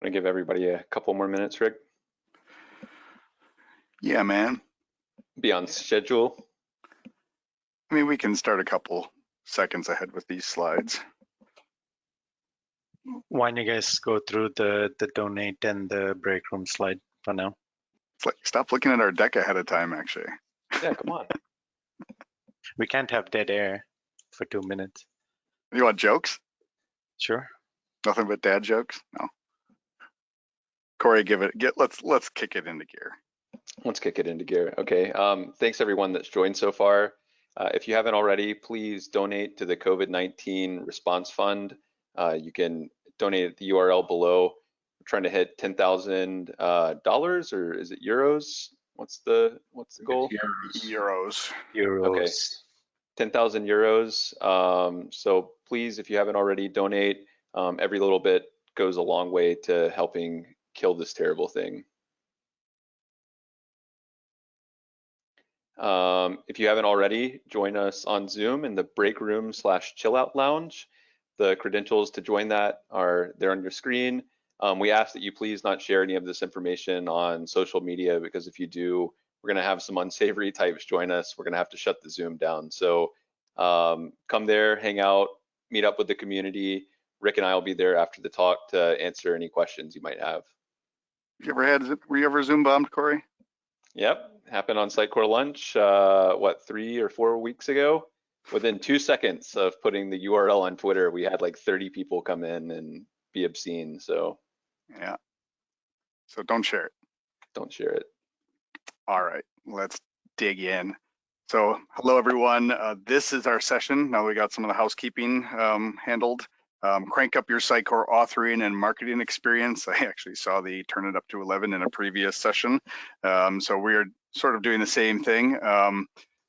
Want to give everybody a couple more minutes, Rick? Yeah, man. Be on schedule. I mean, we can start a couple seconds ahead with these slides. Why don't you guys go through the donate and the break room slide for now? It's like, stop looking at our deck ahead of time, actually. Yeah, come on. We can't have dead air for 2 minutes. You want jokes? Sure. Nothing but dad jokes? No. Corey, let's kick it into gear. Let's kick it into gear. Okay. Thanks everyone that's joined so far. If you haven't already, please donate to the COVID-19 Response Fund. You can donate at the URL below. We're trying to hit $10,000, or is it euros? What's the goal? Euros. Okay. 10,000 euros. So please, if you haven't already, donate. Every little bit goes a long way to helping kill this terrible thing. If you haven't already, join us on Zoom in the break room / chill out lounge. The credentials to join that are there on your screen. We ask that you please not share any of this information on social media, because if you do, we're gonna have some unsavory types join us. We're gonna have to shut the Zoom down. So come there, hang out, meet up with the community. Rick and I will be there after the talk to answer any questions you might have. Were you ever Zoom bombed, Corey? Yep, happened on Sitecore lunch, 3 or 4 weeks ago? Within 2 seconds of putting the URL on Twitter, we had like 30 people come in and be obscene, so. Yeah, so don't share it. Don't share it. All right, let's dig in. So hello everyone, this is our session. Now we got some of the housekeeping handled. Crank up your Sitecore authoring and marketing experience. I actually saw the turn it up to 11 in a previous session. So we're sort of doing the same thing.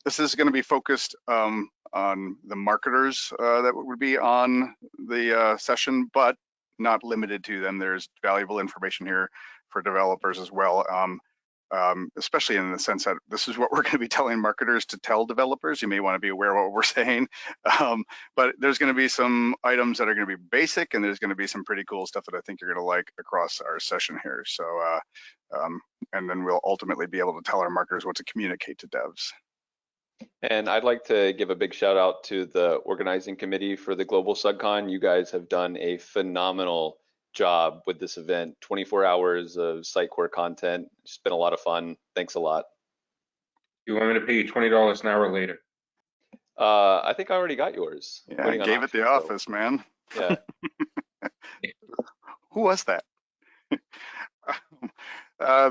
This is going to be focused on the marketers that would be on the session, but not limited to them. There's valuable information here for developers as well. Especially in the sense that this is what we're going to be telling marketers to tell developers. You may want to be aware of what we're saying, but there's going to be some items that are going to be basic, and there's going to be some pretty cool stuff that I think you're going to like across our session here. So, and then we'll ultimately be able to tell our marketers what to communicate to devs. And I'd like to give a big shout out to the organizing committee for the Global SUGCON. You guys have done a phenomenal job with this event. 24 hours of Sitecore content. It's been a lot of fun. Thanks a lot. You want me to pay you $20 an hour later? I think I already got yours. Yeah, I gave it the office, man. Yeah. Who was that?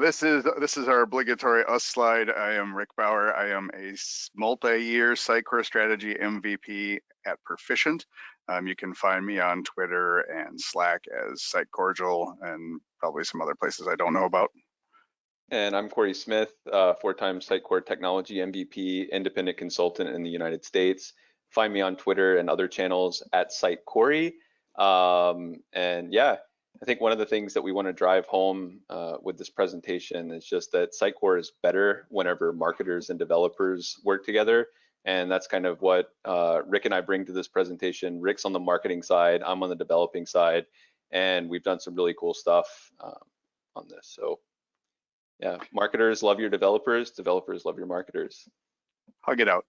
This is our obligatory us slide. I am Rick Bauer. I am a multi-year Sitecore strategy MVP at Proficient. You can find me on Twitter and Slack as SiteCordial, and probably some other places I don't know about. And I'm Corey Smith, 4-time Sitecore Technology MVP, independent consultant in the United States. Find me on Twitter and other channels at SiteCorey. And yeah, I think one of the things that we want to drive home with this presentation is just that Sitecore is better whenever marketers and developers work together. And that's kind of what Rick and I bring to this presentation. Rick's on the marketing side, I'm on the developing side, and we've done some really cool stuff on this. So yeah, marketers love your developers, developers love your marketers. Hug it out.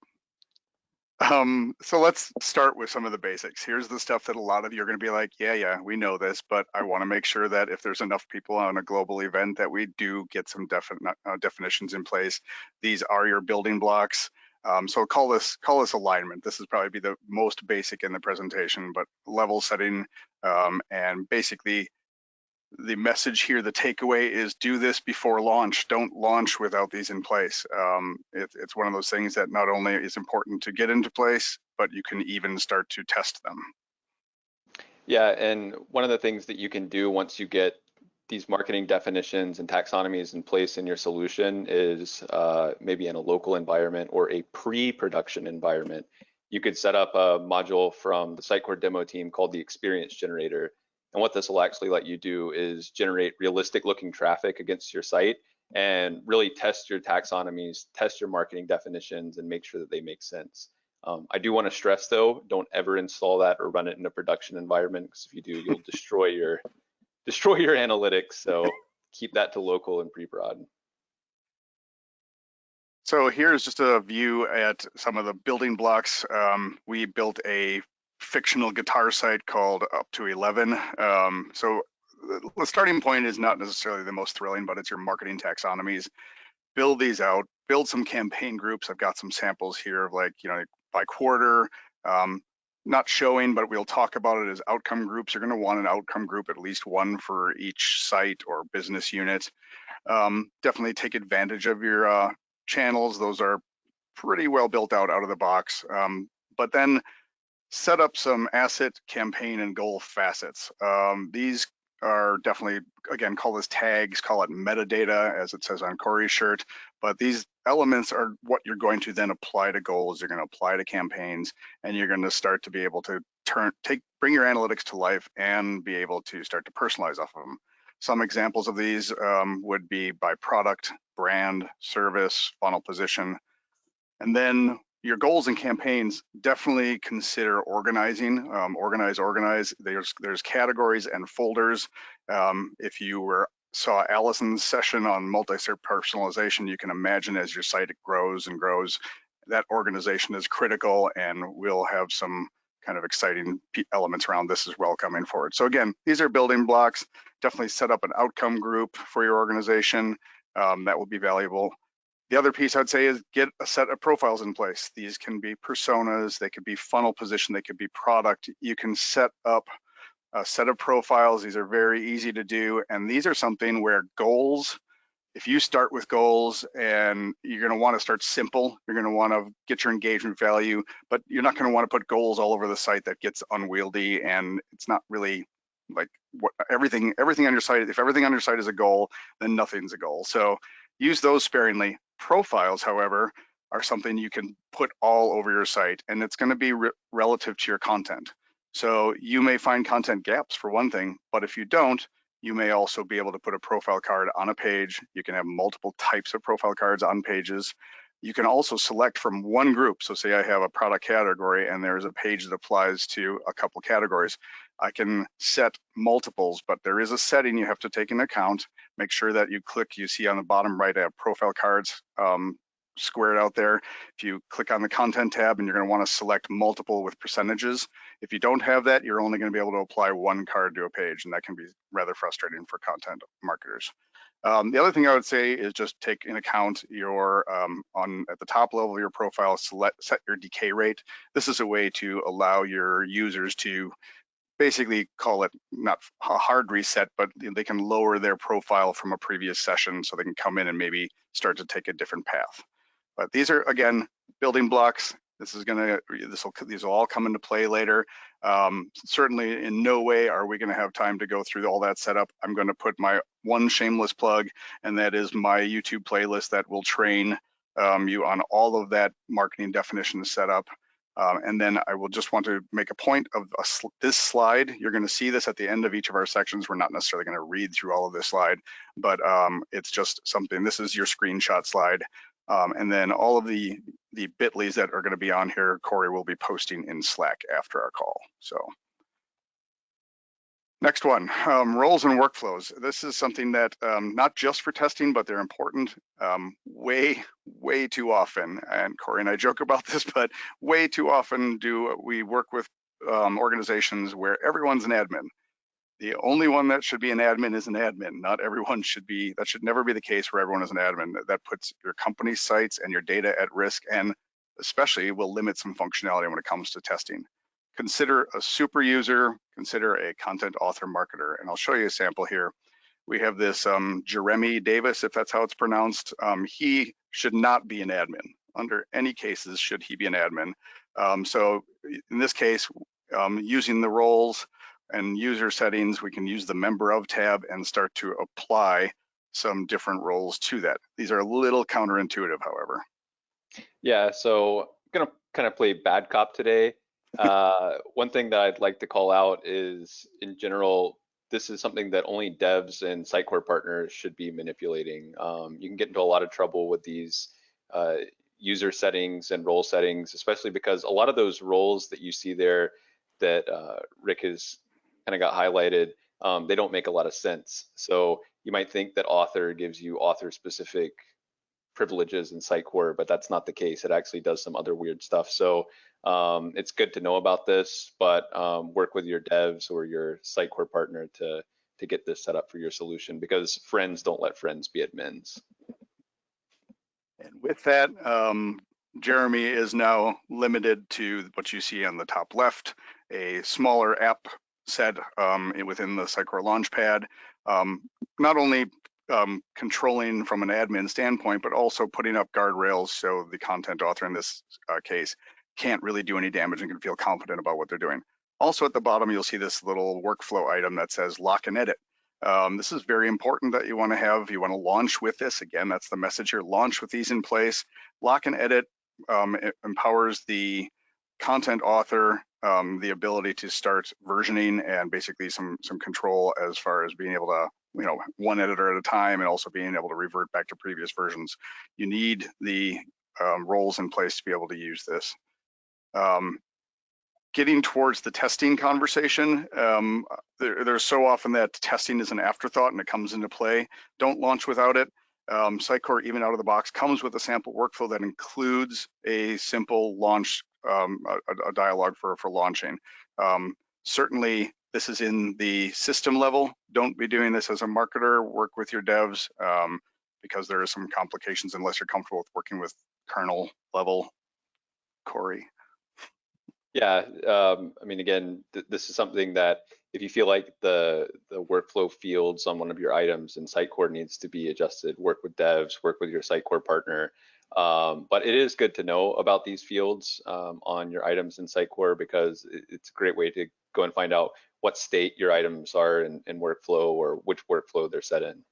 So let's start with some of the basics. Here's the stuff that a lot of you are going to be like, yeah, we know this, but I want to make sure that if there's enough people on a global event that we do get some definitions in place. These are your building blocks. So call this alignment. This is probably be the most basic in the presentation, but level setting, and basically the message here, the takeaway is do this before launch. Don't launch without these in place. It's one of those things that not only is important to get into place, but you can even start to test them. Yeah, and one of the things that you can do once you get these marketing definitions and taxonomies in place in your solution is maybe in a local environment or a pre-production environment. You could set up a module from the Sitecore demo team called the Experience Generator. And what this will actually let you do is generate realistic looking traffic against your site and really test your taxonomies, test your marketing definitions, and make sure that they make sense. I do want to stress though, don't ever install that or run it in a production environment, because if you do, you'll destroy your destroy your analytics. So keep that to local and pre-prod. So here's just a view at some of the building blocks. We built a fictional guitar site called Up to 11. So the starting point is not necessarily the most thrilling, but it's your marketing taxonomies. Build these out, build some campaign groups. I've got some samples here of like, by quarter, not showing, but we'll talk about it as outcome groups. You're going to want an outcome group, at least one for each site or business unit. Definitely take advantage of your channels. Those are pretty well built out of the box. But then set up some asset, campaign, and goal facets. These are definitely, again, call this tags, call it metadata, as it says on Corey's shirt. But these elements are what you're going to then apply to goals. You're going to apply to campaigns, and you're going to start to be able to bring your analytics to life and be able to start to personalize off of them. Some examples of these would be by product, brand, service, funnel position. And then your goals and campaigns, definitely consider organizing, organize. There's categories and folders. If you saw Allison's session on multi-site personalization, you can imagine as your site grows and grows, that organization is critical, and we'll have some kind of exciting elements around this as well coming forward. So again, these are building blocks. Definitely set up an outcome group for your organization. That will be valuable. The other piece I'd say is get a set of profiles in place. These can be personas, they could be funnel position, they could be product. You can set up a set of profiles. These are very easy to do. And these are something where goals, if you start with goals, and you're going to want to start simple, you're going to want to get your engagement value, but you're not going to want to put goals all over the site that gets unwieldy, and it's not really like everything on your site. If everything on your site is a goal, then nothing's a goal. So use those sparingly. Profiles, however, are something you can put all over your site, and it's going to be relative to your content. So you may find content gaps for one thing, but if you don't, you may also be able to put a profile card on a page. You can have multiple types of profile cards on pages. You can also select from one group. So say I have a product category and there's a page that applies to a couple categories. I can set multiples, but there is a setting you have to take into account. Make sure that you see on the bottom right, I have profile cards squared out there. If you click on the content tab, and you're going to want to select multiple with percentages. If you don't have that, you're only going to be able to apply one card to a page, and that can be rather frustrating for content marketers. The other thing I would say is just take in account your, at the top level of your profile, set your decay rate. This is a way to allow your users to basically call it not a hard reset, but they can lower their profile from a previous session so they can come in and maybe start to take a different path. But these are, again, building blocks. These will all come into play later. Certainly in no way are we going to have time to go through all that setup. I'm going to put my one shameless plug, and that is my YouTube playlist that will train you on all of that marketing definition setup. And then I will just want to make a point of this slide. You're going to see this at the end of each of our sections. We're not necessarily going to read through all of this slide, but it's just something. This is your screenshot slide. And then all of the bit.lys that are going to be on here, Corey will be posting in Slack after our call. So next one, roles and workflows. This is something that not just for testing, but they're important way too often. And Corey and I joke about this, but way too often do we work with organizations where everyone's an admin. The only one that should be an admin is an admin. Not everyone should be. That should never be the case where everyone is an admin. That puts your company sites and your data at risk, and especially will limit some functionality when it comes to testing. Consider a super user, consider a content author marketer, and I'll show you a sample here. We have this Jeremy Davis, if that's how it's pronounced. He should not be an admin. Under any cases should he be an admin. So in this case, using the roles and user settings, we can use the member of tab and start to apply some different roles to that. These are a little counterintuitive, however. Yeah, so I'm gonna kind of play bad cop today. One thing that I'd like to call out is, in general, this is something that only devs and Sitecore partners should be manipulating. You can get into a lot of trouble with these user settings and role settings, especially because a lot of those roles that you see there that Rick has kind of got highlighted, they don't make a lot of sense. So you might think that author gives you author specific privileges in Sitecore, but that's not the case. It actually does some other weird stuff. So it's good to know about this, but work with your devs or your Sitecore partner to get this set up for your solution, because friends don't let friends be admins. And with that, Jeremy is now limited to what you see on the top left, a smaller app set within the Sitecore Launchpad, not only controlling from an admin standpoint, but also putting up guardrails so the content author in this case can't really do any damage and can feel confident about what they're doing. Also at the bottom, you'll see this little workflow item that says lock and edit. This is very important that you want to have. You want to launch with this. Again, that's the message here. Launch with these in place. Lock and edit it empowers the content author the ability to start versioning and basically some control as far as being able to, one editor at a time, and also being able to revert back to previous versions. You need the roles in place to be able to use this. Getting towards the testing conversation, there's so often that testing is an afterthought and it comes into play. Don't launch without it. Sitecore, even out of the box, comes with a sample workflow that includes a simple launch, a dialogue for launching. Certainly, this is in the system level. Don't be doing this as a marketer. Work with your devs because there are some complications unless you're comfortable with working with kernel level. Corey. Yeah, I mean, again, this is something that if you feel like the workflow fields on one of your items in Sitecore needs to be adjusted, work with devs, work with your Sitecore partner. But it is good to know about these fields on your items in Sitecore, because it's a great way to go and find out what state your items are in workflow, or which workflow they're set in.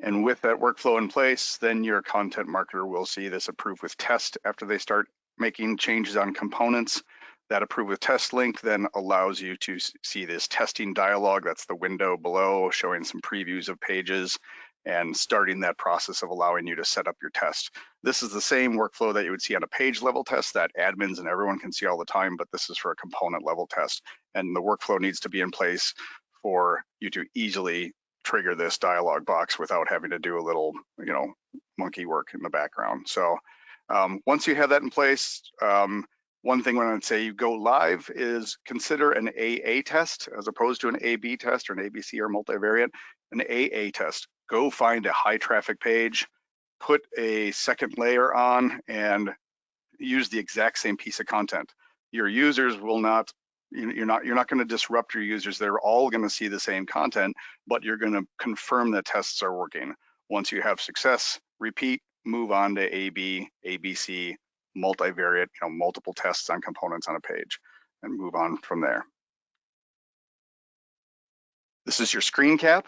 And with that workflow in place, then your content marketer will see this approve with test after they start making changes on components. That approve with test link then allows you to see this testing dialog. That's the window below showing some previews of pages and starting that process of allowing you to set up your test. This is the same workflow that you would see on a page level test that admins and everyone can see all the time, but this is for a component level test. And the workflow needs to be in place for you to easily trigger this dialog box without having to do a little, monkey work in the background. So once you have that in place, one thing when I would say you go live is consider an AA test as opposed to an AB test or an ABC or multivariate. An AA test, go find a high traffic page, put a second layer on and use the exact same piece of content. Your users will not, you're not going to disrupt your users. They're all going to see the same content, but you're going to confirm that tests are working. Once you have success, repeat, move on to AB, ABC, multivariate, multiple tests on components on a page, and move on from there. This is your screen cap.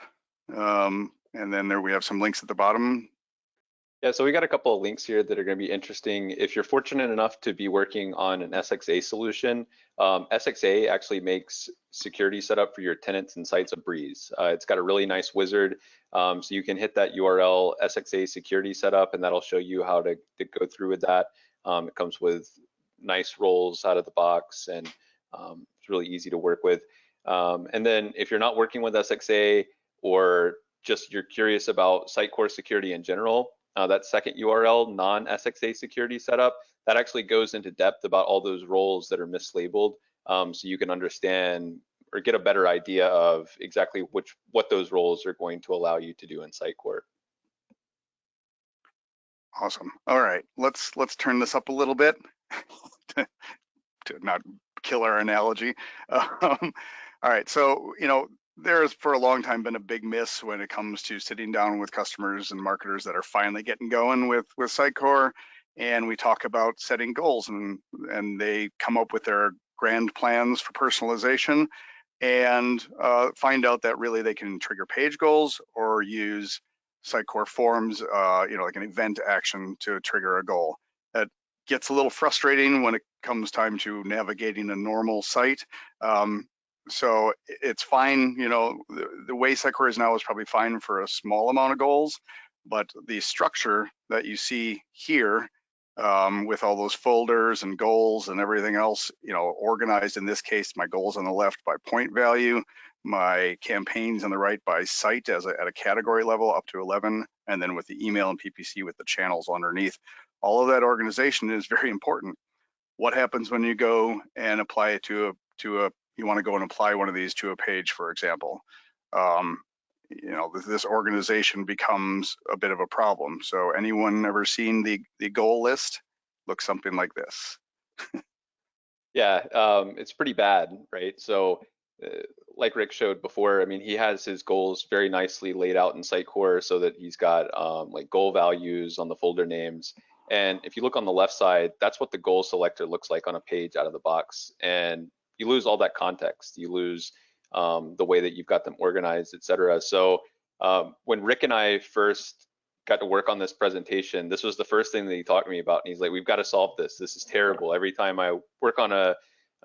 And then there we have some links at the bottom. Yeah, so we got a couple of links here that are going to be interesting. If you're fortunate enough to be working on an SXA solution, SXA actually makes security setup for your tenants and sites a breeze. It's got a really nice wizard, so you can hit that URL, SXA security setup, and that'll show you how to go through with that. It comes with nice roles out of the box, and it's really easy to work with. And then if you're not working with SXA, or just you're curious about Sitecore security in general, that second URL, non-SXA security setup, that actually goes into depth about all those roles that are mislabeled, so you can understand or get a better idea of exactly what those roles are going to allow you to do in Sitecore. Awesome. All right, let's turn this up a little bit to not kill our analogy. All right, so there's for a long time been a big miss when it comes to sitting down with customers and marketers that are finally getting going with Sitecore, and we talk about setting goals, and they come up with their grand plans for personalization and find out that really they can trigger page goals or use Sitecore forms, like an event action to trigger a goal. That gets a little frustrating when it comes time to navigating a normal site. So it's fine, the way Sitecore is now is probably fine for a small amount of goals, but the structure that you see here with all those folders and goals and everything else, organized in this case, my goals on the left by point value, my campaigns on the right by site at a category level up to 11, and then with the email and PPC with the channels underneath. All of that organization is very important. What happens when you go and apply it to a you want to go and apply one of these to a page, for example? You know, this organization becomes a bit of a problem. So anyone ever seen the goal list? Looks something like this. Yeah, it's pretty bad, right? So like Rick showed before, I mean, he has his goals very nicely laid out in Sitecore so that he's got like goal values on the folder names. And if you look on the left side, that's what the goal selector looks like on a page out of the box. And you lose all that context. You lose the way that you've got them organized, et cetera. So when Rick and I first got to work on this presentation, this was the first thing that he talked to me about. And he's like, we've got to solve this. This is terrible. Every time I work on a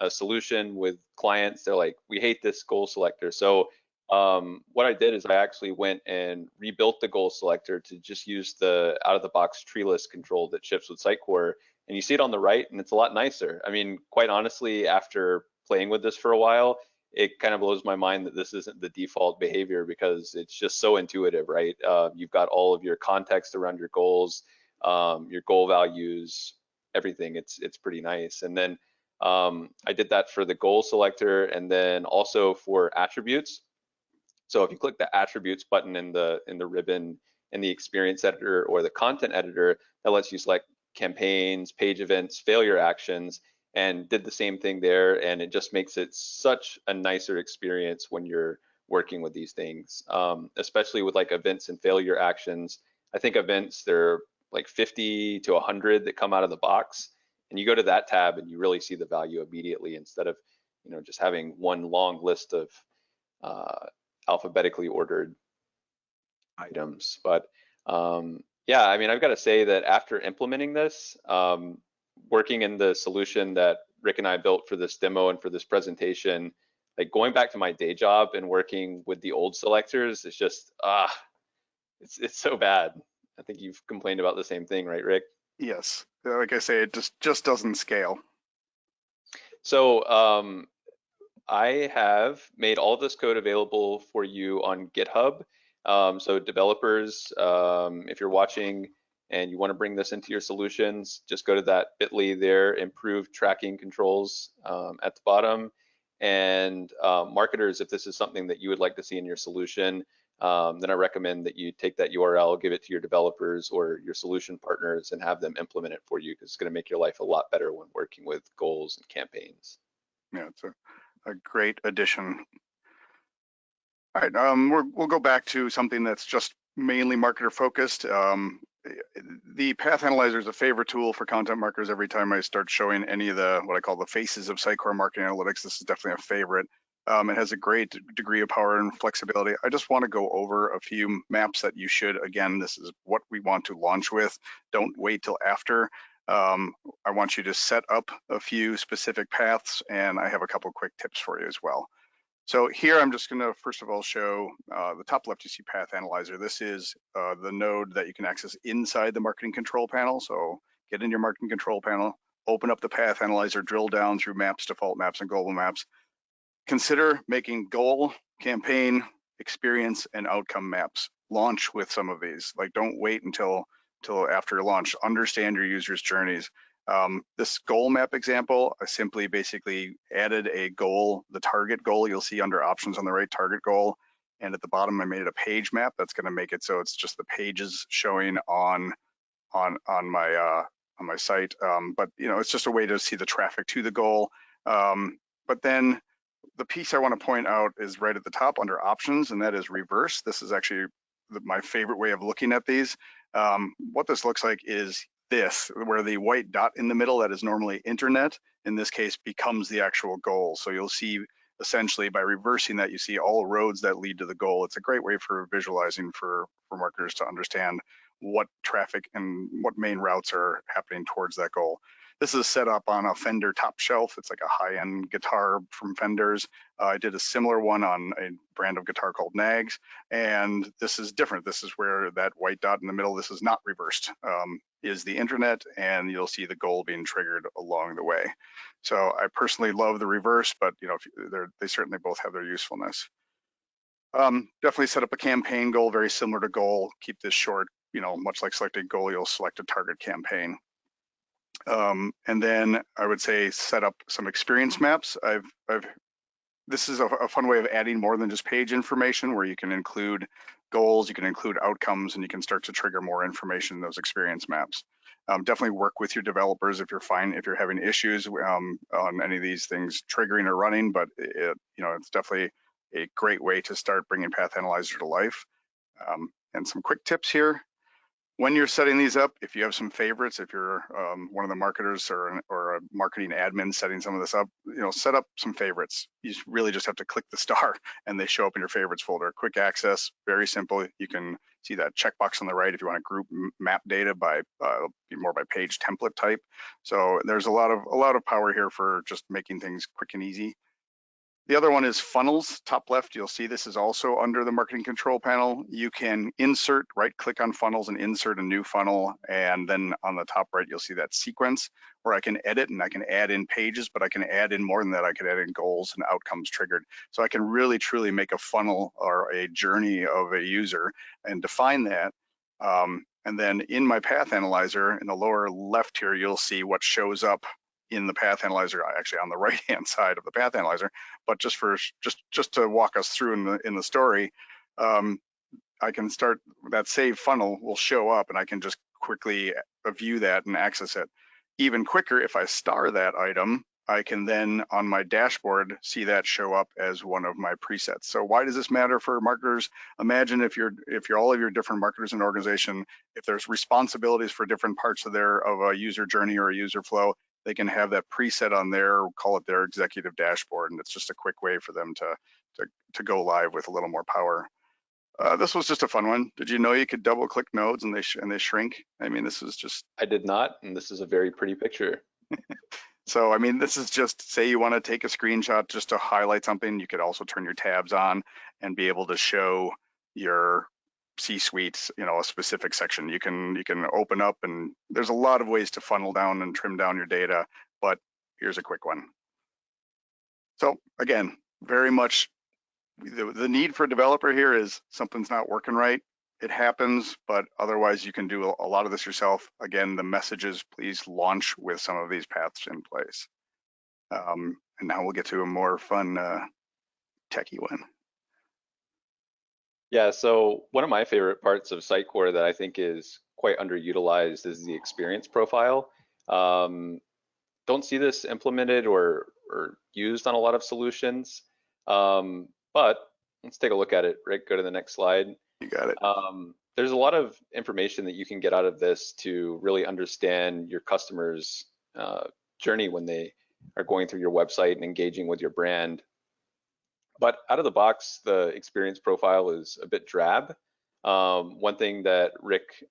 solution with clients, they're like, we hate this goal selector. So what I did is I actually went and rebuilt the goal selector to just use the out of the box tree list control that ships with Sitecore. And you see it on the right, and it's a lot nicer. I mean, quite honestly, after playing with this for a while, it kind of blows my mind that this isn't the default behavior because it's just so intuitive, right? You've got all of your context around your goals, your goal values, everything. It's pretty nice. And then I did that for the goal selector and then also for attributes. So if you click the attributes button in the ribbon in the experience editor or the content editor, that lets you select campaigns, page events, failure actions, and did the same thing there. And it just makes it such a nicer experience when you're working with these things, especially with like events and failure actions. I think events, there are like 50 to 100 that come out of the box. And you go to that tab and you really see the value immediately instead of, you know, just having one long list of alphabetically ordered items. But yeah, I mean, I've got to say that after implementing this, working in the solution that Rick and I built for this demo and for this presentation, like going back to my day job and working with the old selectors, it's just, it's so bad. I think you've complained about the same thing, right, Rick? Yes, like I say, it just doesn't scale. So I have made all this code available for you on GitHub. So developers, if you're watching and you want to bring this into your solutions, just go to that bit.ly there, improve tracking controls at the bottom. And marketers, if this is something that you would like to see in your solution, then I recommend that you take that URL, give it to your developers or your solution partners and have them implement it for you because it's going to make your life a lot better when working with goals and campaigns. Yeah, it's a great addition. All right, we'll go back to something that's just mainly marketer focused. The Path Analyzer is a favorite tool for content marketers. Every time I start showing any of the, what I call the faces of Sitecore marketing analytics, this is definitely a favorite. It has a great degree of power and flexibility. I just want to go over a few maps that you should, again, this is what we want to launch with. Don't wait till after. I want you to set up a few specific paths, and I have a couple quick tips for you as well. So here I'm just going to first of all show the top left, you see Path Analyzer. This is the node that you can access inside the marketing control panel. So get in your marketing control panel, open up the Path Analyzer, drill down through maps, default maps, and global maps. Consider making goal, campaign, experience, and outcome maps. Launch with some of these. Like, don't wait until after launch. Understand your users' journeys. This goal map example, I simply basically added a goal, the target goal you'll see under options on the right, target goal, and at the bottom I made it a page map. That's going to make it so it's just the pages showing on my site. But you know, it's just a way to see the traffic to the goal. But then the piece I want to point out is right at the top under options, and that is reverse. This is actually my favorite way of looking at these. What this looks like is this, where the white dot in the middle that is normally internet, in this case, becomes the actual goal. So you'll see essentially by reversing that, you see all roads that lead to the goal. It's a great way for visualizing for marketers to understand what traffic and what main routes are happening towards that goal. This is set up on a Fender top shelf. It's like a high-end guitar from Fenders. I did a similar one on a brand of guitar called Nags, and this is different. This is where that white dot in the middle, this is not reversed, is the internet, and you'll see the goal being triggered along the way. So I personally love the reverse, but you know, they certainly both have their usefulness. Definitely set up a campaign goal, very similar to goal. Keep this short, you know, much like selected goal, you'll select a target campaign. And then I would say set up some experience maps. This is a fun way of adding more than just page information, where you can include goals, you can include outcomes, and you can start to trigger more information in those experience maps. Definitely work with your developers if you're having issues on any of these things triggering or running, but you know, it's definitely a great way to start bringing Path Analyzer to life. And some quick tips here. When you're setting these up, if you have some favorites, if you're one of the marketers or a marketing admin setting some of this up, you know, set up some favorites. You really just have to click the star and they show up in your favorites folder. Quick access, very simple. You can see that checkbox on the right if you want to group map data by more by page template type. So there's a lot of power here for just making things quick and easy. The other one is funnels. Top left, you'll see this is also under the marketing control panel. You can insert, right click on funnels and insert a new funnel. And then on the top right, you'll see that sequence where I can edit and I can add in pages, but I can add in more than that. I can add in goals and outcomes triggered. So I can really truly make a funnel or a journey of a user and define that. And then in my Path Analyzer in the lower left here, you'll see what shows up in the Path Analyzer, actually on the right-hand side of the Path Analyzer. But just to walk us through in the story, I can start that save funnel will show up, and I can just quickly view that and access it. Even quicker, if I star that item, I can then on my dashboard see that show up as one of my presets. So why does this matter for marketers? Imagine if you're all of your different marketers in an organization, if there's responsibilities for different parts of a user journey or a user flow, they can have that preset on their, call it their executive dashboard, and it's just a quick way for them to go live with a little more power. This was just a fun one. Did you know you could double click nodes and they shrink? I mean, this is just. I did not, and this is a very pretty picture. So, I mean, this is just, say you want to take a screenshot just to highlight something, you could also turn your tabs on and be able to show your C-suites, you know, a specific section. You can open up, and there's a lot of ways to funnel down and trim down your data, but here's a quick one. So again, very much the need for a developer here is something's not working right. It happens, but otherwise you can do a lot of this yourself. Again, the messages, please launch with some of these paths in place. And now we'll get to a more fun techie one. Yeah, so one of my favorite parts of Sitecore that I think is quite underutilized is the experience profile. Don't see this implemented or used on a lot of solutions, but let's take a look at it. Rick, go to the next slide. You got it. There's a lot of information that you can get out of this to really understand your customers' journey when they are going through your website and engaging with your brand. But out of the box, the experience profile is a bit drab. One thing that Rick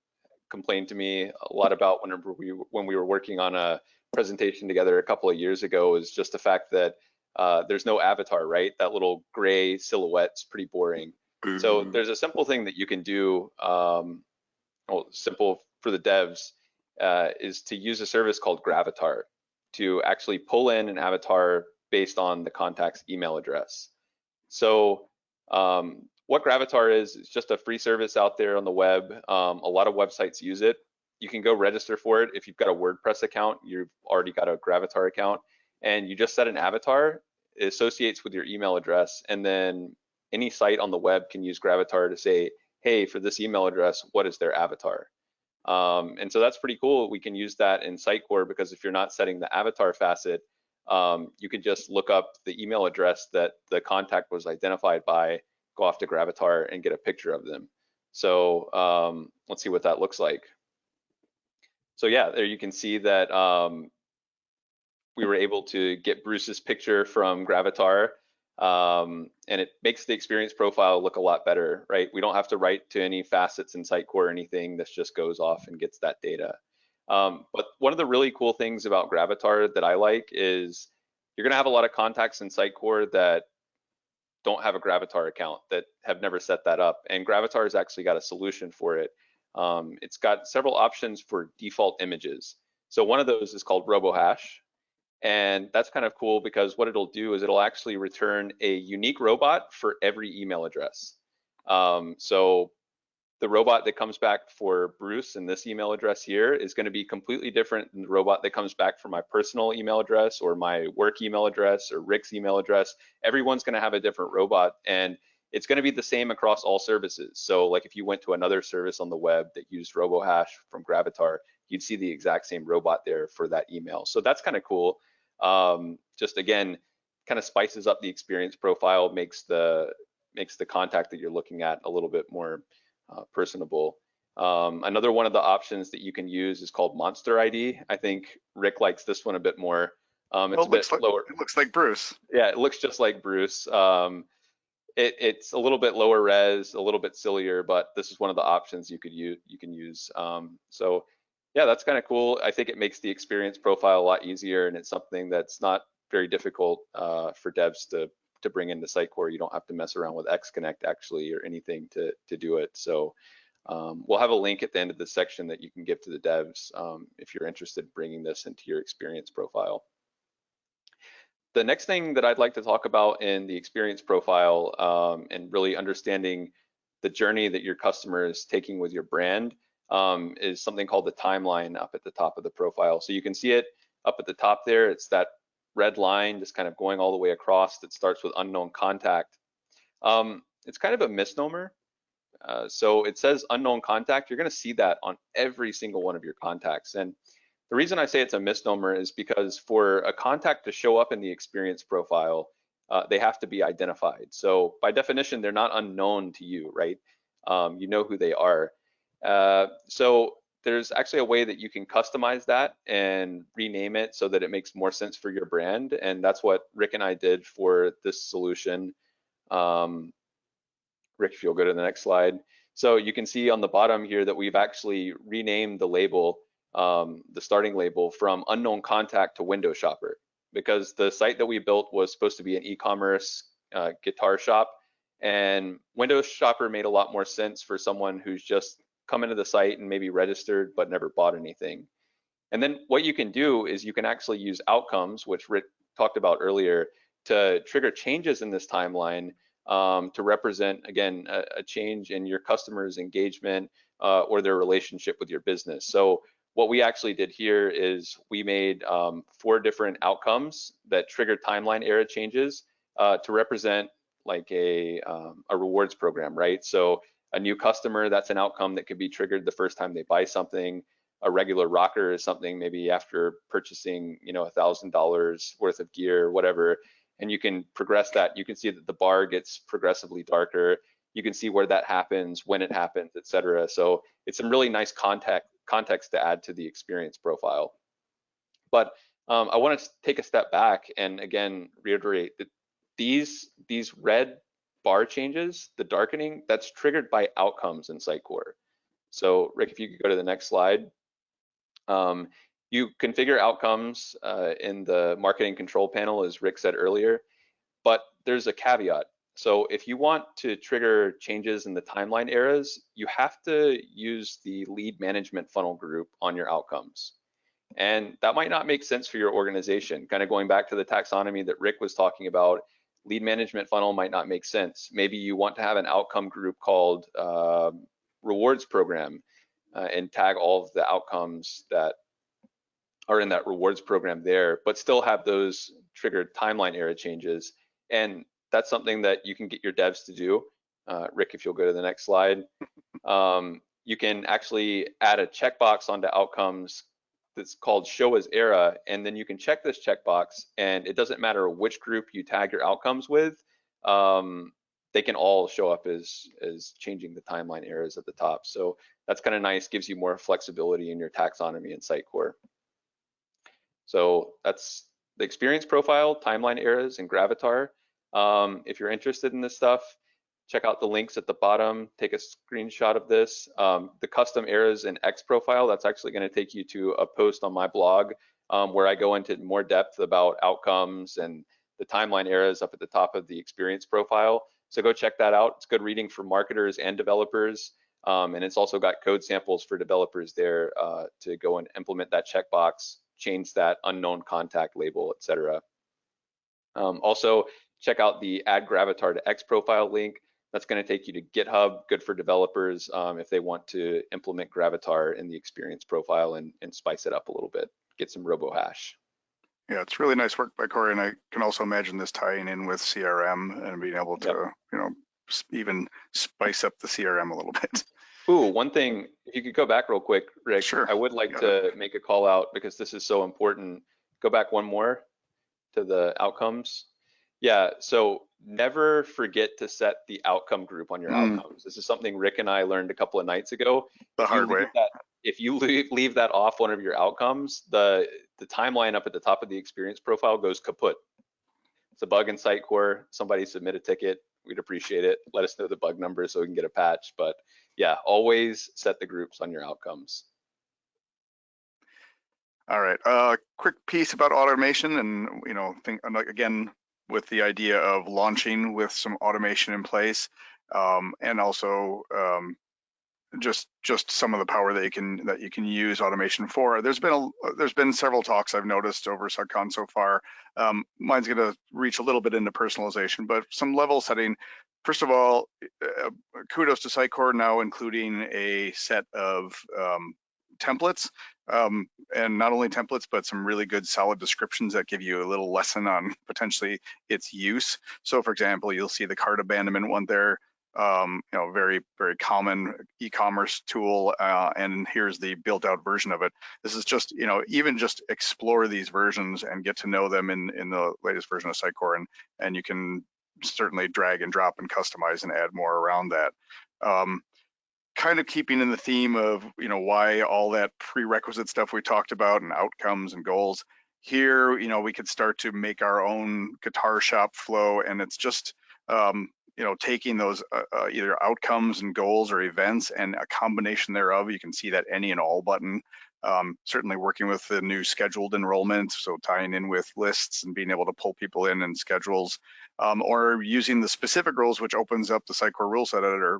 complained to me a lot about when we were working on a presentation together a couple of years ago is just the fact that there's no avatar, right? That little gray silhouette's pretty boring. So there's a simple thing that you can do, simple for the devs, is to use a service called Gravatar to actually pull in an avatar based on the contact's email address. So what Gravatar is just a free service out there on the web. A lot of websites use it. You can go register for it. If you've got a WordPress account, you've already got a Gravatar account, and you just set an avatar. It associates with your email address, and then any site on the web can use Gravatar to say, hey, for this email address, what is their avatar? And so that's pretty cool. We can use that in Sitecore because if you're not setting the avatar facet, you can just look up the email address that the contact was identified by, go off to Gravatar and get a picture of them. So let's see what that looks like. So yeah, there you can see that we were able to get Bruce's picture from Gravatar, and it makes the experience profile look a lot better, right? We don't have to write to any facets in Sitecore or anything. This just goes off and gets that data. But one of the really cool things about Gravatar that I like is you're gonna have a lot of contacts in Sitecore that don't have a Gravatar account, that have never set that up. And Gravatar has actually got a solution for it. It's got several options for default images. So one of those is called RoboHash. And that's kind of cool because what it'll do is it'll actually return a unique robot for every email address. So the robot that comes back for Bruce and this email address here is going to be completely different than the robot that comes back for my personal email address or my work email address or Rick's email address. Everyone's going to have a different robot, and it's going to be the same across all services. So like if you went to another service on the web that used RoboHash from Gravatar, you'd see the exact same robot there for that email. So that's kind of cool. Just again, kind of spices up the experience profile, makes the contact that you're looking at a little bit more personable. Another one of the options that you can use is called Monster ID. I think Rick likes this one a bit more. It's a bit lower. It looks like Bruce. Yeah, it looks just like Bruce. It's a little bit lower res, a little bit sillier, but this is one of the options you can use. So yeah, that's kind of cool. I think it makes the experience profile a lot easier, and it's something that's not very difficult for devs to bring into Sitecore. You don't have to mess around with XConnect actually or anything to do it. So we'll have a link at the end of the section that you can give to the devs if you're interested in bringing this into your experience profile. The next thing that I'd like to talk about in the experience profile and really understanding the journey that your customer is taking with your brand is something called the timeline up at the top of the profile. So you can see it up at the top there. It's that red line just kind of going all the way across that starts with unknown contact. It's kind of a misnomer. So it says unknown contact. You're going to see that on every single one of your contacts. And the reason I say it's a misnomer is because for a contact to show up in the experience profile, they have to be identified. So by definition, they're not unknown to you, right? You know who they are. So there's actually a way that you can customize that and rename it so that it makes more sense for your brand. And that's what Rick and I did for this solution. Rick, if you'll go to the next slide. So you can see on the bottom here that we've actually renamed the label, the starting label, from unknown contact to window shopper, because the site that we built was supposed to be an e-commerce guitar shop, and window shopper made a lot more sense for someone who's just come into the site and maybe registered but never bought anything. And then what you can do is you can actually use outcomes, which Rick talked about earlier, to trigger changes in this timeline to represent, again, a change in your customer's engagement or their relationship with your business. So what we actually did here is we made 4 different outcomes that triggered timeline era changes to represent like a rewards program, right? So a new customer, that's an outcome that could be triggered the first time they buy something. A regular rocker is something maybe after purchasing, you know, $1,000 worth of gear, whatever. And you can progress that. You can see that the bar gets progressively darker. You can see where that happens, when it happens, et cetera. So it's some really nice context to add to the experience profile. But I want to take a step back and again reiterate that these red bar changes, the darkening, that's triggered by outcomes in Sitecore. So Rick, if you could go to the next slide. You configure outcomes in the marketing control panel, as Rick said earlier, but there's a caveat. So if you want to trigger changes in the timeline eras, you have to use the lead management funnel group on your outcomes. And that might not make sense for your organization. Kind of going back to the taxonomy that Rick was talking about, lead management funnel might not make sense. Maybe you want to have an outcome group called rewards program and tag all of the outcomes that are in that rewards program there, but still have those triggered timeline era changes. And that's something that you can get your devs to do. Rick, if you'll go to the next slide. You can actually add a checkbox onto outcomes that's called show as era, and then you can check this checkbox, and it doesn't matter which group you tag your outcomes with, they can all show up as changing the timeline eras at the top. So that's kind of nice, gives you more flexibility in your taxonomy in Sitecore. So that's the experience profile, timeline eras, and Gravatar. If you're interested in this stuff, check out the links at the bottom, take a screenshot of this. The custom eras and X profile, that's actually going to take you to a post on my blog where I go into more depth about outcomes and the timeline eras up at the top of the experience profile. So go check that out. It's good reading for marketers and developers. And it's also got code samples for developers there to go and implement that checkbox change that unknown contact label, etc. Also, check out the Add Gravatar to X profile link. That's going to take you to GitHub, good for developers if they want to implement Gravatar in the experience profile and spice it up a little bit, get some RoboHash. Yeah, it's really nice work by Corey, and I can also imagine this tying in with CRM and being able to, you know, even spice up the CRM a little bit. Ooh, one thing, if you could go back real quick, Rick, Sure. I would like to make a call out because this is so important. Go back one more to the outcomes. Yeah, so never forget to set the outcome group on your outcomes. This is something Rick and I learned a couple of nights ago. The hard way. If you leave that off one of your outcomes, the timeline up at the top of the experience profile goes kaput. It's a bug in Sitecore. Somebody submit a ticket. We'd appreciate it. Let us know the bug number so we can get a patch. But yeah, always set the groups on your outcomes. All right, quick piece about automation, and you know, again with the idea of launching with some automation in place, and also just some of the power that you can use automation for. There's been several talks I've noticed over SUGCON so far. Mine's going to reach a little bit into personalization, but some level setting. First of all, kudos to Sitecore now including a set of templates, and not only templates, but some really good solid descriptions that give you a little lesson on potentially its use. So for example, you'll see the cart abandonment one there. You know, very common e-commerce tool, and here's the built-out version of it. This is just, you know, even just explore these versions and get to know them in the latest version of Sitecore, and you can certainly drag and drop and customize and add more around that. Kind of keeping in the theme of, you know, why all that prerequisite stuff we talked about and outcomes and goals. Here, you know, we could start to make our own guitar shop flow, and it's just you know, taking those either outcomes and goals or events and a combination thereof. You can see that any and all button. Certainly working with the new scheduled enrollment, so tying in with lists and being able to pull people in and schedules, or using the specific rules, which opens up the Sitecore rule set editor,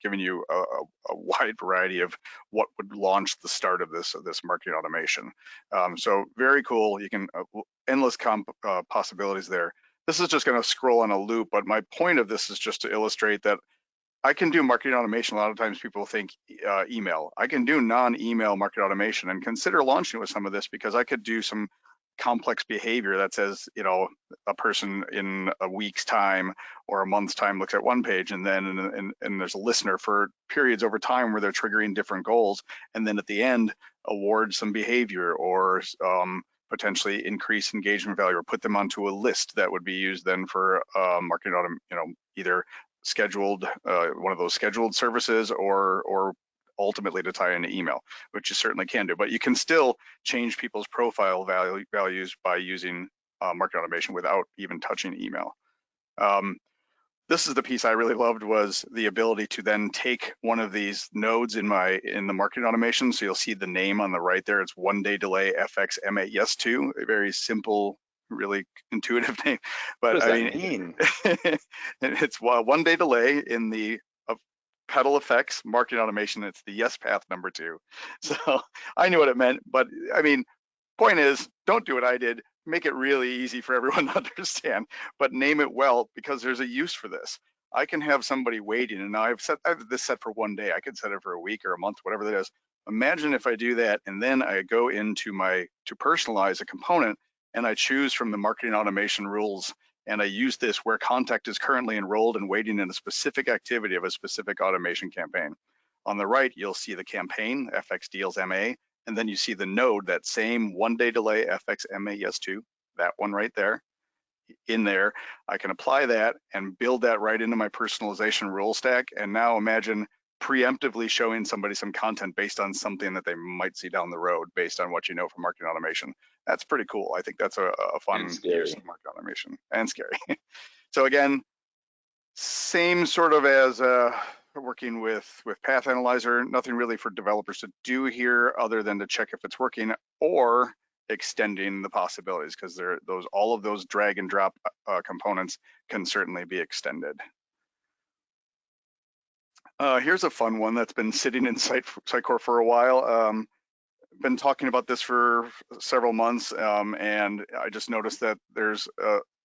giving you a wide variety of what would launch the start of this marketing automation. So very cool. You can endless possibilities there. This is just going to scroll on a loop, but my point of this is just to illustrate that I can do marketing automation. A lot of times people think email. I can do non-email market automation and consider launching with some of this, because I could do some complex behavior that says, you know, a person in a week's time or a month's time looks at one page, and then and there's a listener for periods over time where they're triggering different goals, and then at the end award some behavior or potentially increase engagement value or put them onto a list that would be used then for marketing automation, you know, either scheduled, one of those scheduled services, or ultimately to tie into email, which you certainly can do. But you can still change people's profile values by using marketing automation without even touching email. This is the piece I really loved, was the ability to then take one of these nodes in the marketing automation. So you'll see the name on the right there. It's 1 day delay FX MA yes to, a very simple, really intuitive name. But what does that mean? It's 1 day delay in the pedal effects marketing automation. It's the yes path number 2. So I knew what it meant, but I mean, point is, don't do what I did. Make it really easy for everyone to understand, but name it well, because there's a use for this. I can have somebody waiting, and now I have this set for 1 day. I could set it for a week or a month, whatever that is. Imagine if I do that, and then I go into to personalize a component, and I choose from the marketing automation rules, and I use this where contact is currently enrolled and waiting in a specific activity of a specific automation campaign. On the right, you'll see the campaign, FX deals MA, and then you see the node, that same 1 day delay FX MA yes to, that one right there. In there, I can apply that and build that right into my personalization rule stack. And now imagine preemptively showing somebody some content based on something that they might see down the road based on what you know from marketing automation. That's pretty cool. I think that's a fun use of marketing automation, and scary. So again, same sort of as working with Path Analyzer, nothing really for developers to do here other than to check if it's working, or extending the possibilities, because all of those drag and drop components can certainly be extended. Here's a fun one that's been sitting in Sitecore for a while. been talking about this for several months, and I just noticed that there's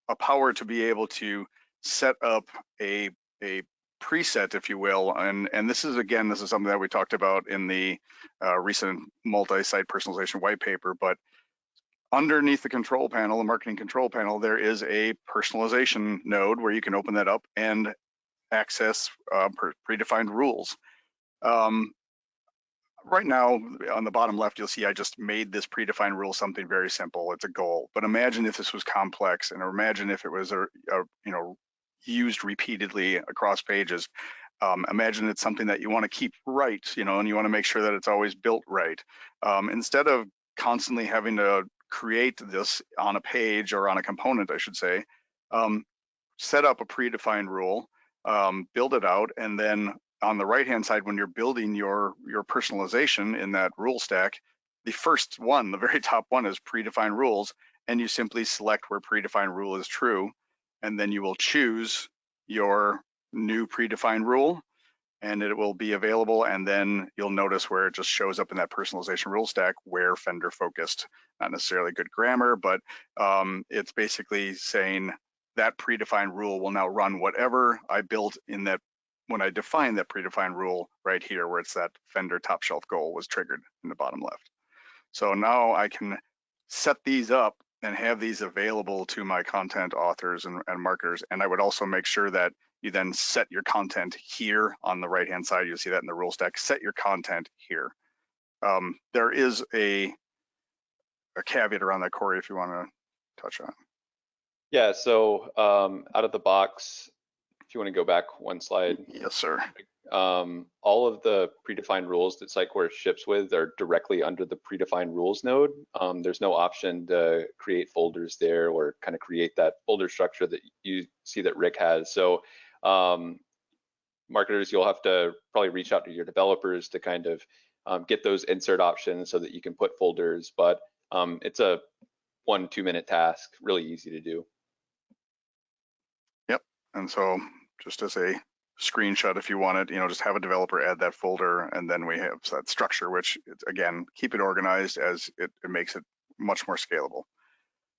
a power to be able to set up a preset, if you will, and this is something that we talked about in the recent multi-site personalization white paper. But underneath the control panel, the marketing control panel, there is a personalization node where you can open that up and access predefined rules. Right now, on the bottom left, you'll see I just made this predefined rule something very simple. It's a goal. But imagine if this was complex, and imagine if it was used repeatedly across pages. Imagine it's something that you want to keep right, and you want to make sure that it's always built right. Instead of constantly having to create this on a page or on a component, I should say, set up a predefined rule, build it out, and then on the right-hand side, when you're building your personalization in that rule stack, the first one, the very top one, is predefined rules, and you simply select where predefined rule is true, and then you will choose your new predefined rule, and it will be available, and then you'll notice where it just shows up in that personalization rule stack where Fender focused. Not necessarily good grammar, but it's basically saying that predefined rule will now run whatever I built in that when I define that predefined rule right here, where it's that Fender top shelf goal was triggered in the bottom left. So now I can set these up and have these available to my content authors and marketers. And I would also make sure that you then set your content here on the right-hand side. You'll see that in the rule stack, set your content here. There is a caveat around that, Corey, if you want to touch on. Yeah, so out of the box, if you want to go back one slide. Yes, sir. All of the predefined rules that Sitecore ships with are directly under the predefined rules node. There's no option to create folders there or kind of create that folder structure that you see that Rick has. So marketers, you'll have to probably reach out to your developers to kind of get those insert options so that you can put folders, but it's a 1-2 minute task, really easy to do. Yep, and so just as a screenshot, if you want it, just have a developer add that folder, and then we have that structure, which again, keep it organized as it makes it much more scalable.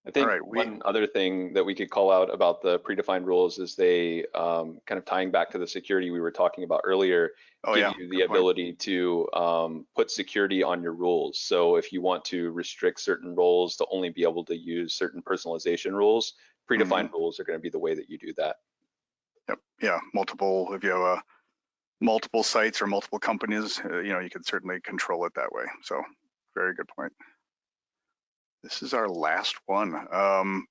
I think one other thing that we could call out about the predefined rules is they kind of tying back to the security we were talking about earlier, give you the ability to put security on your rules. So if you want to restrict certain roles to only be able to use certain personalization rules, predefined rules are going to be the way that you do that. Yep. Yeah. If you have multiple sites or multiple companies, you can certainly control it that way. So very good point. This is our last one.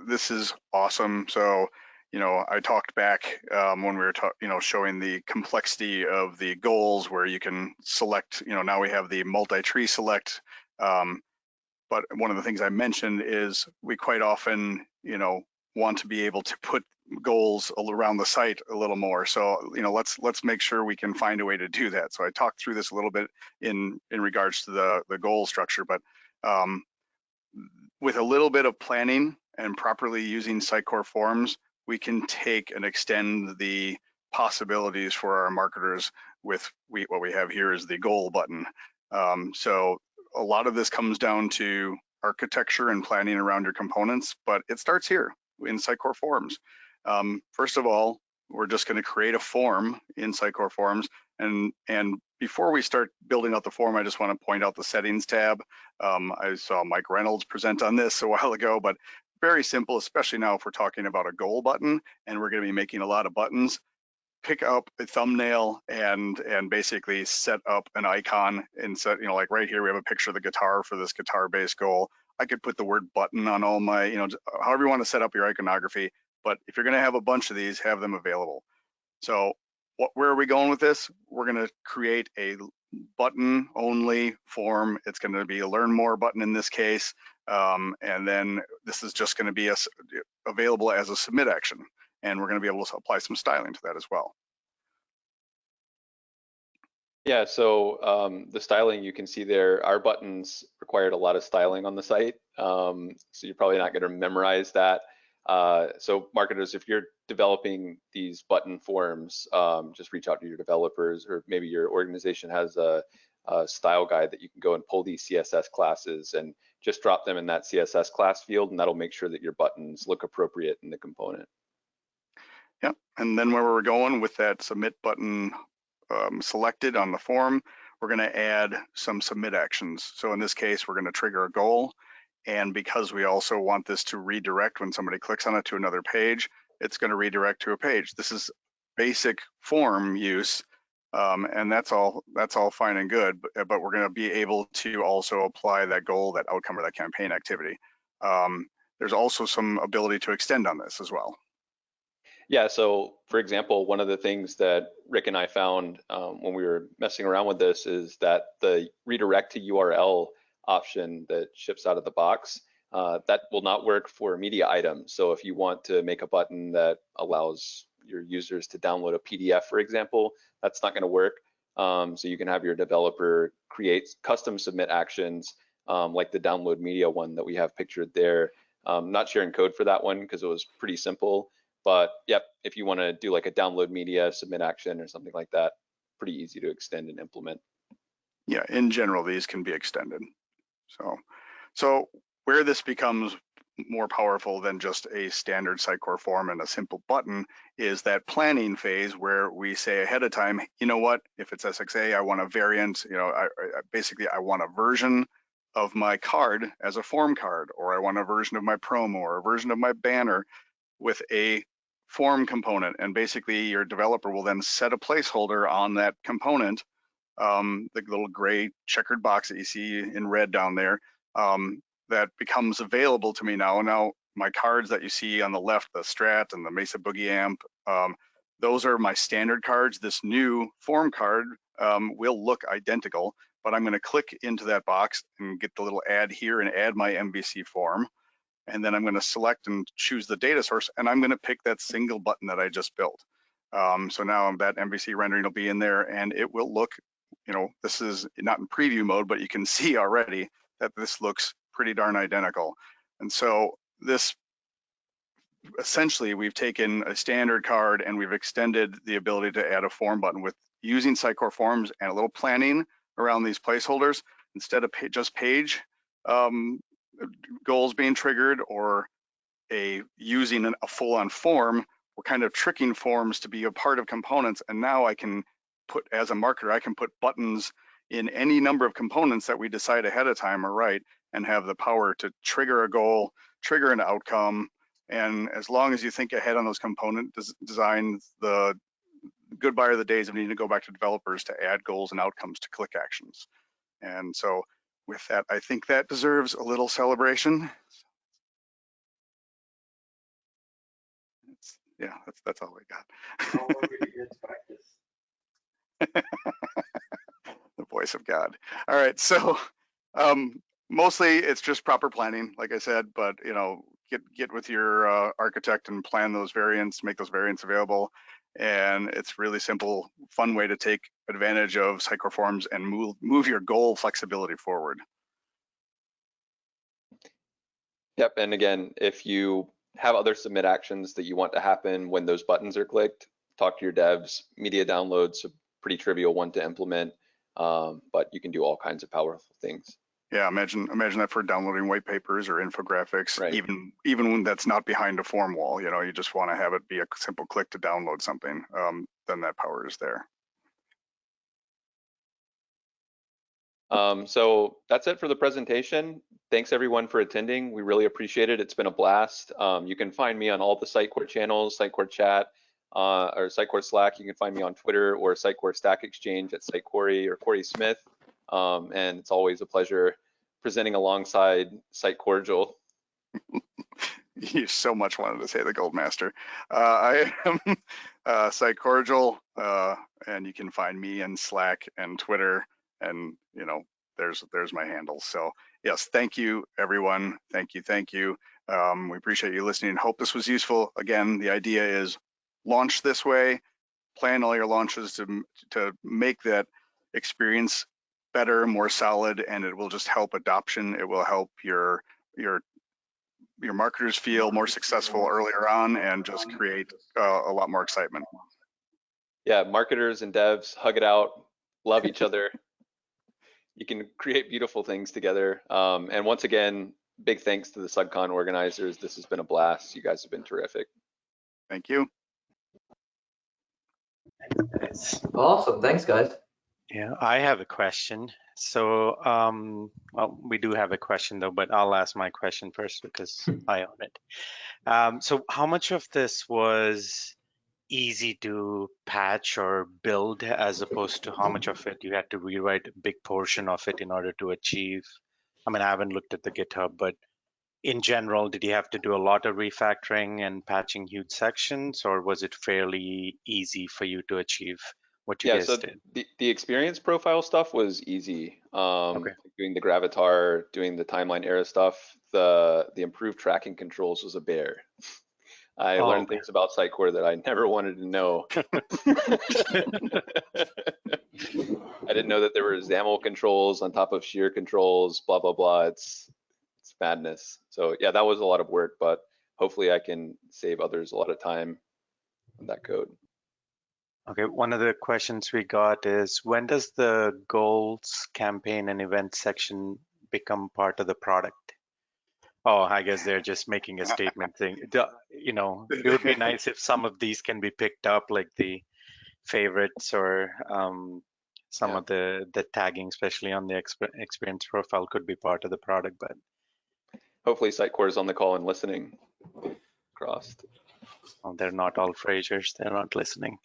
This is awesome. So, I talked back when we were showing the complexity of the goals where you can select, now we have the multi-tree select. But one of the things I mentioned is we quite often, want to be able to put goals around the site a little more. So, let's make sure we can find a way to do that. So I talked through this a little bit in regards to the goal structure, but with a little bit of planning and properly using Sitecore forms, we can take and extend the possibilities for our marketers with what we have here is the goal button. So a lot of this comes down to architecture and planning around your components, but it starts here in Sitecore forms. First of all, we're just going to create a form in Sitecore forms, and before we start building out the form, I just want to point out the settings tab. I saw Mike Reynolds present on this a while ago, but very simple, especially now if we're talking about a goal button and we're going to be making a lot of buttons. Pick up a thumbnail and basically set up an icon and set, like right here we have a picture of the guitar for this guitar-based goal. I could put the word button on all my, however you want to set up your iconography, but if you're going to have a bunch of these, have them available. So where are we going with this? We're going to create a button only form. It's going to be a learn more button in this case. And then this is just going to be available as a submit action. And we're going to be able to apply some styling to that as well. Yeah, so the styling you can see there, our buttons required a lot of styling on the site. So you're probably not going to memorize that. So marketers, if you're developing these button forms, just reach out to your developers, or maybe your organization has a style guide that you can go and pull these CSS classes and just drop them in that CSS class field, and that'll make sure that your buttons look appropriate in the component. Yeah, and then where we're going with that submit button selected on the form, we're going to add some submit actions. So in this case, we're going to trigger a goal. And because we also want this to redirect when somebody clicks on it to another page, it's going to redirect to a page. This is basic form use, and that's all fine and good, but we're going to be able to also apply that goal, that outcome, or that campaign activity. There's also some ability to extend on this as well. Yeah, so for example, one of the things that Rick and I found when we were messing around with this is that the redirect to URL option that ships out of the box, that will not work for media items. So if you want to make a button that allows your users to download a PDF, for example, that's not going to work. So you can have your developer create custom submit actions like the download media one that we have pictured there. Not sharing code for that one because it was pretty simple. But yep, if you want to do like a download media submit action or something like that, pretty easy to extend and implement. Yeah, in general, these can be extended. So where this becomes more powerful than just a standard Sitecore form and a simple button is that planning phase where we say ahead of time, you know what, if it's SXA, I want a variant, you know, basically I want a version of my card as a form card, or I want a version of my promo or a version of my banner with a form component. And basically your developer will then set a placeholder on that component, the little gray checkered box that you see in red down there, that becomes available to me now. And now my cards that you see on the left, the Strat and the Mesa Boogie Amp, those are my standard cards. This new form card will look identical, but I'm going to click into that box and get the little add here and add my MVC form. And then I'm going to select and choose the data source, and I'm going to pick that single button that I just built. So now that MVC rendering will be in there, and it will look, you know, this is not in preview mode, but you can see already that this looks pretty darn identical. And so this, essentially, we've taken a standard card and we've extended the ability to add a form button with using Sitecore forms and a little planning around these placeholders instead of just page goals being triggered or using a full-on form. We're kind of tricking forms to be a part of components, and now I can put, as a marketer, I can put buttons in any number of components that we decide ahead of time are right, and have the power to trigger a goal, trigger an outcome, and as long as you think ahead on those component designs, the goodbye are the days of needing to go back to developers to add goals and outcomes to click actions. And so with that, I think that deserves a little celebration. Yeah, that's all we got. How long did you guys practice? The voice of God. All right, so mostly it's just proper planning, like I said, but you know, get with your architect and plan those variants, make those variants available. And it's really simple, fun way to take advantage of Sitecore forms and move your goal flexibility forward. Yep, and again, if you have other submit actions that you want to happen when those buttons are clicked, talk to your devs. Media downloads, a pretty trivial one to implement, but you can do all kinds of powerful things. Yeah, imagine that for downloading white papers or infographics, right. even when that's not behind a form wall, you know, you just want to have it be a simple click to download something, then that power is there. So that's it for the presentation. Thanks everyone for attending. We really appreciate it. It's been a blast. You can find me on all the Sitecore channels, Sitecore chat, or Sitecore Slack. You can find me on Twitter or Sitecore Stack Exchange at Sitecore or Corey Smith. And it's always a pleasure presenting alongside Sitecordial. You so much wanted to say the Gold Master. I am Sitecordial, and you can find me in Slack and Twitter, and you know, there's my handles. So yes, thank you everyone. Thank you. We appreciate you listening. Hope this was useful. Again, the idea is launch this way, plan all your launches to make that experience better, more solid, and it will just help adoption. It will help your marketers feel more successful earlier on and just create a lot more excitement. Yeah, marketers and devs, hug it out, love each other. you can create beautiful things together. And once again, big thanks to the SUGCON organizers. This has been a blast. You guys have been terrific. Thank you. Awesome. Thanks, guys. Yeah, I have a question. So, well, we do have a question though, but I'll ask my question first because I own it. So how much of this was easy to patch or build as opposed to how much of it you had to rewrite a big portion of it in order to achieve? I mean, I haven't looked at the GitHub, but in general, did you have to do a lot of refactoring and patching huge sections, or was it fairly easy for you to achieve what you Yeah, guys so did? the experience profile stuff was easy. Okay. Doing the Gravatar, doing the timeline era stuff, the improved tracking controls was a bear. I Oh, learned okay. things about Sitecore that I never wanted to know. I didn't know that there were XAML controls on top of shear controls, blah, blah, blah. It's madness. So yeah, that was a lot of work, but hopefully I can save others a lot of time on that code. Okay, one of the questions we got is, when does the goals, campaign, and event section become part of the product? Oh, I guess they're just making a statement saying, you know, it would be nice if some of these can be picked up, like the favorites or some Yeah. of the tagging, especially on the experience profile, could be part of the product. But Hopefully Sitecore is on the call and listening. Crossed. well, they're not all Frasers; they're not listening.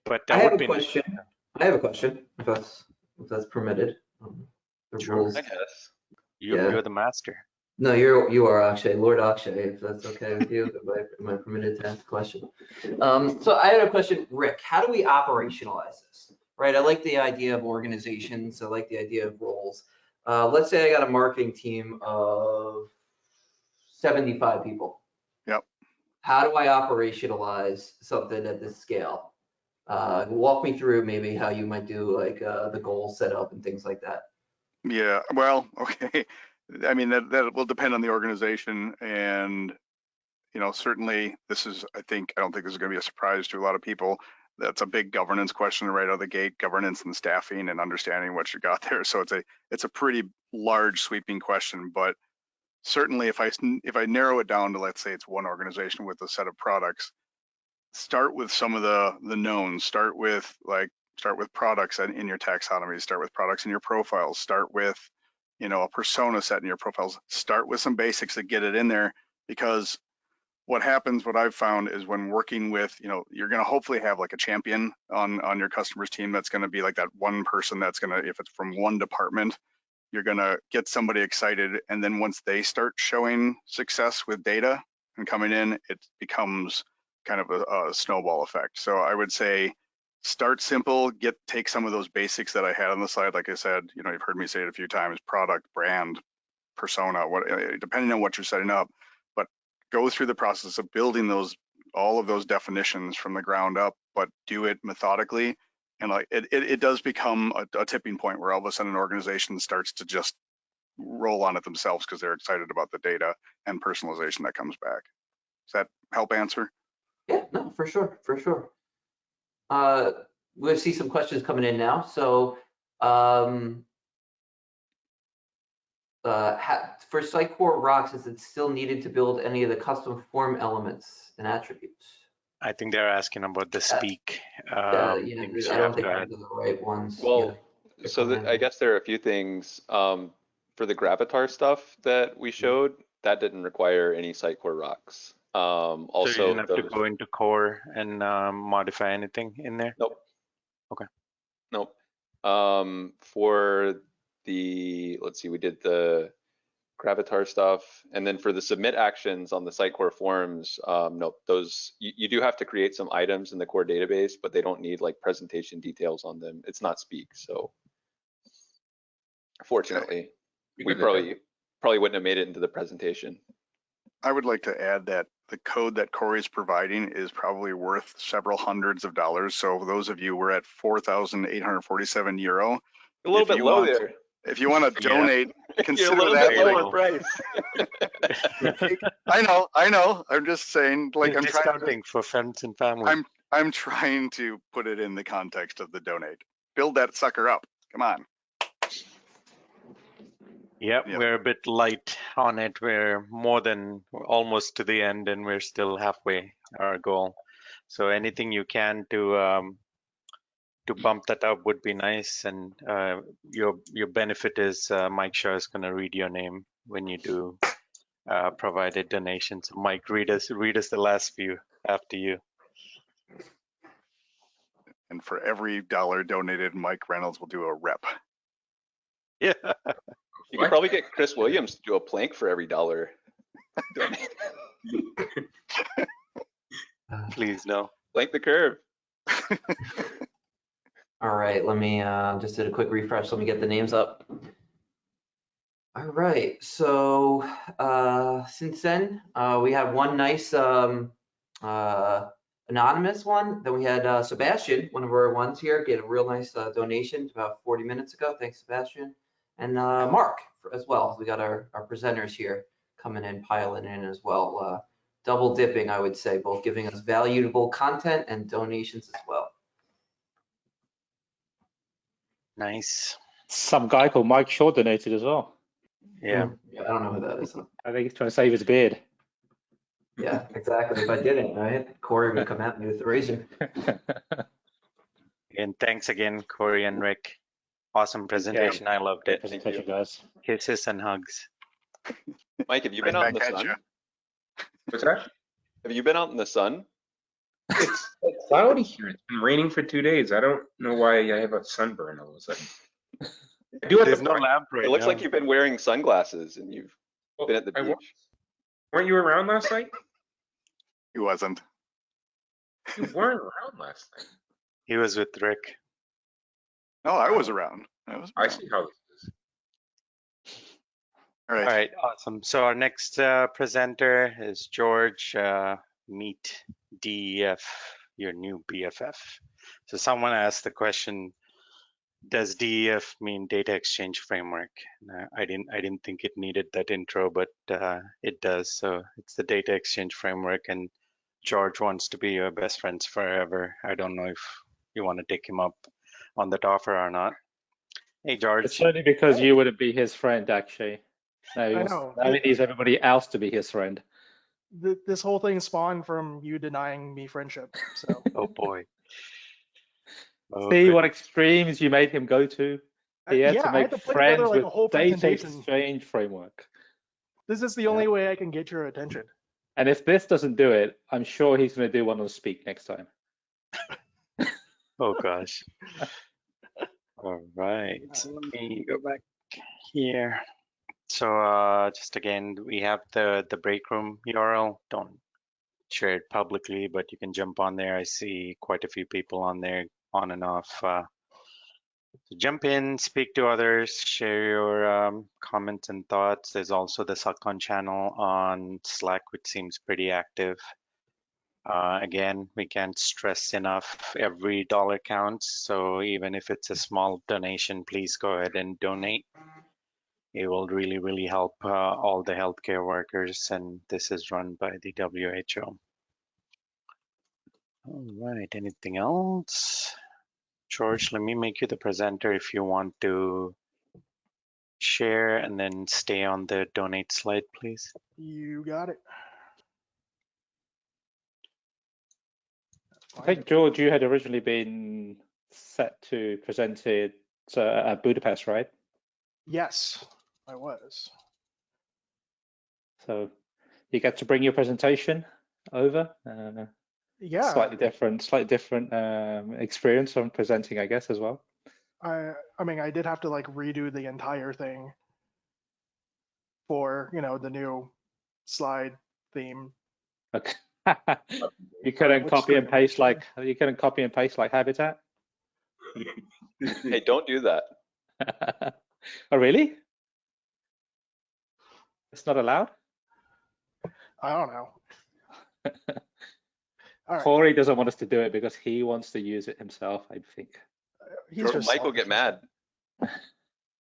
But I that have would a be question. I have a question, if that's permitted. The Sure. rules. I guess. Yeah. you're the master. No, you are Akshay, Lord Akshay, if that's okay with you. Am I permitted to ask a question? So I had a question, Rick. How do we operationalize this? Right. I like the idea of organizations. I like the idea of roles. Let's say I got a marketing team of 75 people. Yep. How do I operationalize something at this scale? Walk me through maybe how you might do like the goal setup and things like that. Yeah, well, okay. I mean, that will depend on the organization, and certainly this is, I don't think this is going to be a surprise to a lot of people. That's a big governance question right out of the gate, governance and staffing and understanding what you got there. So it's a pretty large sweeping question, but certainly if I narrow it down to, let's say it's one organization with a set of products, start with some of the knowns. Start with products in your taxonomy, start with products in your profiles, start with a persona set in your profiles, start with some basics that get it in there, because what I've found is when working with, you're going to hopefully have like a champion on your customer's team that's going to be like that one person that's going to, if it's from one department, you're going to get somebody excited, and then once they start showing success with data and coming in, it becomes kind of a snowball effect. So I would say start simple, take some of those basics that I had on the slide. Like I said, you've heard me say it a few times: product, brand, persona, depending on what you're setting up. But go through the process of building all of those definitions from the ground up, but do it methodically. And like it does become a tipping point where all of a sudden an organization starts to just roll on it themselves because they're excited about the data and personalization that comes back. Does that help answer? Yeah, no, for sure, for sure. We'll see some questions coming in now. So for Sitecore Rocks, is it still needed to build any of the custom form elements and attributes? I think they're asking about the speak. Yeah, things you I don't have think to those add. are the right ones. Well, Yeah, so I guess there are a few things. For the Gravatar stuff that we showed, that didn't require any Sitecore rocks. So you Also, didn't have to go into core and modify anything in there? Nope. Okay. Nope. For the, let's see, we did the Gravatar stuff, and then for the submit actions on the Sitecore forms, nope, those, you do have to create some items in the core database, but they don't need like presentation details on them. It's not speak, so fortunately, we probably wouldn't have made it into the presentation. I would like to add that the code that Corey's providing is probably worth several hundreds of dollars. So those of you, we're at 4,847 euro. A little bit low there. If you want to donate, consider You're a little that bit lower price. I know. I'm just saying, like, I'm discounting for friends and family. I'm trying to put it in the context of the donate. Build that sucker up. Come on. Yep, Yep. we're a bit light on it. We're more than almost to the end, and we're still halfway our goal. So anything you can to bump that up would be nice. And your benefit is Mike Shaw is going to read your name when you do provide a donation. So Mike, read us the last few after you. And for every dollar donated, Mike Reynolds will do a rep. Yeah, You could probably get Chris Williams to do a plank for every dollar donated. please no. Plank the curve. All right, let me just did a quick refresh. Let me get the names up. All right, so since then we had one nice anonymous one. Then we had Sebastian, one of our ones here, get a real nice donation about 40 minutes ago. Thanks, Sebastian. And Mark as well. We got our presenters here coming in, piling in as well. Double dipping, I would say, both giving us valuable content and donations as well. Nice. Some guy called Mike Shaw donated as well. Yeah. I don't know who that is. I think he's trying to save his beard. Yeah, exactly. If I didn't, right, Corey would come at me with the razor. And thanks again, Corey and Rick. Awesome presentation. I loved it. Presentation, guys. Kisses and hugs. Mike, have you Right been out in back the at sun? ya. What's that? Have you been out in the sun? It's cloudy here. It's been raining for 2 days. I don't know why I have a sunburn all of a sudden. I do have There's the no lamp right It looks now. like you've been wearing sunglasses and you've been at the beach. Weren't you around last night? He wasn't. You weren't around last night. He was with Rick. No, I was around. I see how this is. All All right. right, awesome. So our next presenter is George. Meet DEF, your new BFF. So someone asked the question, does DEF mean Data Exchange Framework? I didn't think it needed that intro, but it does. So it's the Data Exchange Framework, and George wants to be your best friends forever. I don't know if you want to take him up on that offer or not. Hey, George. It's only because you wouldn't be his friend, actually. I know. Now he needs everybody else to be his friend. This whole thing spawned from you denying me friendship. So Oh boy. Oh, See what goodness. extremes you made him go to. He had yeah, to I make had to put friends together like with a whole Data presentation. Exchange Framework. This is the only way I can get your attention. And if this doesn't do it, I'm sure he's going to do one on Speak next time. Oh gosh. All right. So let me go back here. So just again, we have the break room URL. Don't share it publicly, but you can jump on there. I see quite a few people on there, on and off. So jump in, speak to others, share your comments and thoughts. There's also the SUGCON channel on Slack, which seems pretty active. Again, we can't stress enough, every dollar counts. So even if it's a small donation, please go ahead and donate. It will really, really help all the healthcare workers, and this is run by the WHO. All right, anything else? George, let me make you the presenter if you want to share and then stay on the donate slide, please. You got it. I think, George, you had originally been set to present it at Budapest, right? Yes, I was. So you get to bring your presentation over. Yeah. Slightly different experience from presenting, I guess, as well. I mean, I did have to like redo the entire thing for, the new slide theme. Okay. You couldn't Which copy and screen? paste like Habitat. Hey, don't do that. Oh, really? It's not allowed? I don't know. All right. Corey doesn't want us to do it because he wants to use it himself, I think. He's just Mike will get selfish. mad.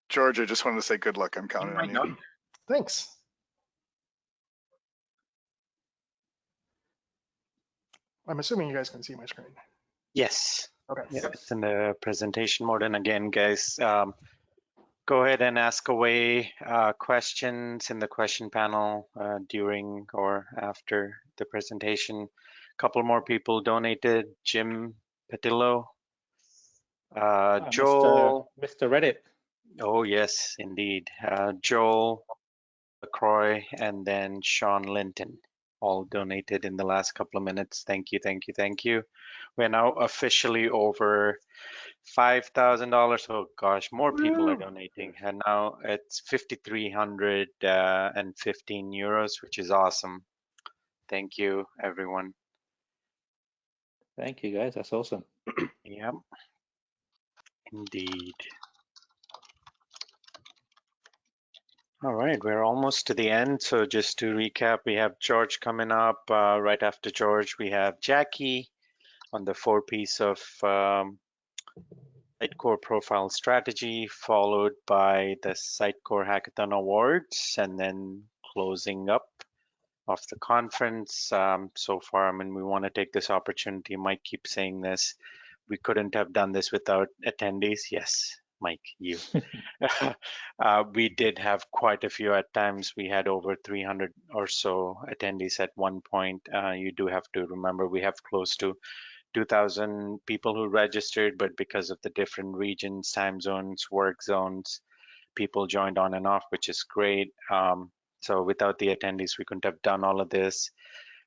George, I just wanted to say good luck. I'm counting on you. Thanks. I'm assuming you guys can see my screen. Yes. Okay. Yeah, it's in the presentation mode. And again, guys, go ahead and ask away questions in the question panel during or after the presentation. A couple more people donated. Jim Patillo, Joel. Mr. Reddit. Oh, yes, indeed. Joel LaCroix and then Sean Linton all donated in the last couple of minutes. Thank you, thank you, thank you. We're now officially over $5,000. Oh gosh, more people are donating, and now it's 5,315 euros, which is awesome. Thank you, everyone. Thank you, guys. That's awesome. Yep, indeed. All right, we're almost to the end. So just to recap, we have George coming up. Right after George, we have Jackie on the 4-piece of Sitecore profile strategy, followed by the Sitecore Hackathon Awards, and then closing up of the conference. So far, I mean, we want to take this opportunity. Mike keeps saying this. We couldn't have done this without attendees. Yes, Mike, you. We did have quite a few at times. We had over 300 or so attendees at one point. You do have to remember we have close to 2,000 people who registered, but because of the different regions, time zones, work zones, people joined on and off, which is great. So without the attendees, we couldn't have done all of this.